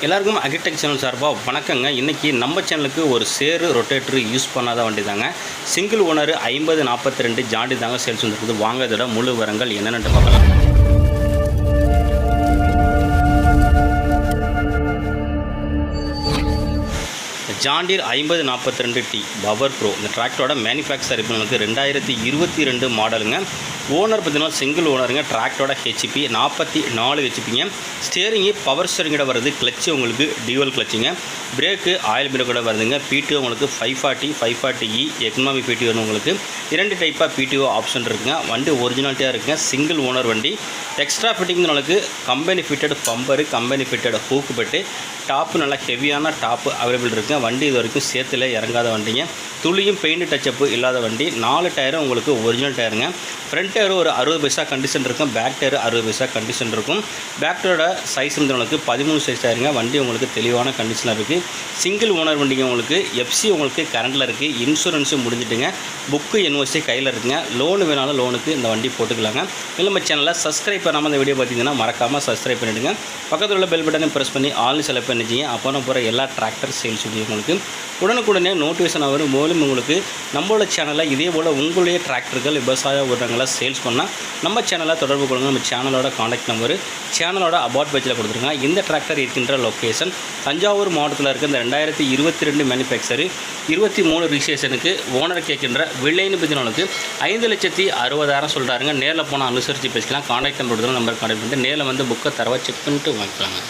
எல்லாருக்கும் agritech channel சார்பாக வணக்கங்க. இன்றைக்கி நம்ம சேனலுக்கு ஒரு சேரு ரொட்டேட்டர் யூஸ் பண்ணாத வண்டி தாங்க. சிங்கிள் ஓனர் 5042 ஜாண்டி தாங்க சேல்ஸ் வந்துருக்குது. வாங்க இதோட முழு விவரங்கள் என்னென்னு பார்க்கலாம். ஜாண்டீர் 5042T பவர் ப்ரோ இந்த டிராக்டரோட மேனுஃபேக்சர் இப்போ நமக்கு 2022 மாடலுங்க. ஓனர் பார்த்தீங்கன்னா சிங்கிள் ஓனருங்க. டிராக்டரோட ஹெச்பி 44 ஹெச்பிங்க. ஸ்டியரிங்கு பவர் ஸ்டியரிங்கோட வருது. கிளச்சு உங்களுக்கு டியூவல் கிளச்சுங்க. பிரேக்கு ஆயில் பிரேக்கோட வருதுங்க. பிடிஓ உங்களுக்கு 540E எக்கனாமி பிடிஓ உங்களுக்கு 2 டைப்பாக பிடிஓ ஆப்ஷன் இருக்குங்க. வண்டி ஒரிஜினாலிட்டியாக இருக்குங்க. சிங்கிள் ஓனர் வண்டி. எக்ஸ்ட்ரா ஃபிட்டிங் உங்களுக்கு company fitted bumper, company fitted hook பெட்டு, டாப்பு நல்லா ஹெவியான டாப்பு அவைலபிள் இருக்குங்க. வண்டி இது வரைக்கும் சேத்துல இறங்காத வண்டிங்க. துளியும் பெயிண்ட் டச்சப்பு இல்லாத வண்டி. 4 டயரும் உங்களுக்கு ஒரிஜினல் டயருங்க. ஃப்ரண்ட் டயர் ஒரு 60 பைசா கண்டிஷன் இருக்கும். பேக் டயர் 60 பைசா கண்டிஷன் இருக்கும். பேக் டயரோட சைஸ் வந்து உங்களுக்கு 13 சைஸ் டயருங்க. வண்டி உங்களுக்கு தெளிவான கண்டிஷனில் இருக்குது. சிங்கிள் ஓனர் வண்டிங்க. உங்களுக்கு எஃப்சி உங்களுக்கு கரண்டில் இருக்குது. இன்சூரன்ஸும் முடிஞ்சிட்டுங்க. புக்கு என்ஓசி கையில் இருக்குங்க. லோனு வேணாலும் லோனுக்கு இந்த வண்டி போட்டுக்கலாங்க. இல்லை நம்ம சேனலில் சப்ஸ்கிரைப் பண்ணாமல் இந்த வீடியோ பார்த்தீங்கன்னா மறக்காமல் சப்ஸ்கிரைப் பண்ணிவிடுங்க. பக்கத்தில் உள்ள பெல் பட்டனை ப்ரெஸ் பண்ணி ஆல் செலக்ட் பண்ணிச்சிங்க. அப்போ நான் போகிற எல்லா டிராக்டர் சேல்ஸ் வீடியோ உங்களுக்கு உடனுக்குடனே நோட்டிஃபிகேஷன் வரும். மூலம் உங்களுக்கு நம்மளோட சேனலில் இதே போல் உங்களுடைய டிராக்டர்கள் விவசாய உரங்களை சேல்ஸ் பண்ணால் நம்ம சேனலை தொடர்பு கொள்ளுங்க. நம்ம சேனலோட காண்டாக்ட் நம்பரு சேனலோட அபவுட் பேஜில் கொடுத்துருங்க. இந்த டிராக்டர் இருக்கின்ற லொக்கேஷன் தஞ்சாவூர் மாவட்டத்தில் இருக்க இந்த 2022 மேனுஃபேக்சரு 23 ரிஜிஸ்ட்ரேஷனுக்கு ஓனர் கேட்கின்ற விலைன்னு பற்றினவங்களுக்கு 5,60,000 சொல்கிறாருங்க. நேரில் போனால் அனுசரித்து பேசிக்கலாம். காண்டாக்ட் நம்பர் நம்பர் காண்டாக்ட் பண்ணிட்டு நேரில் வந்து புக்கை தரவா செக் பண்ணிட்டு வாங்கிக்கலாங்க.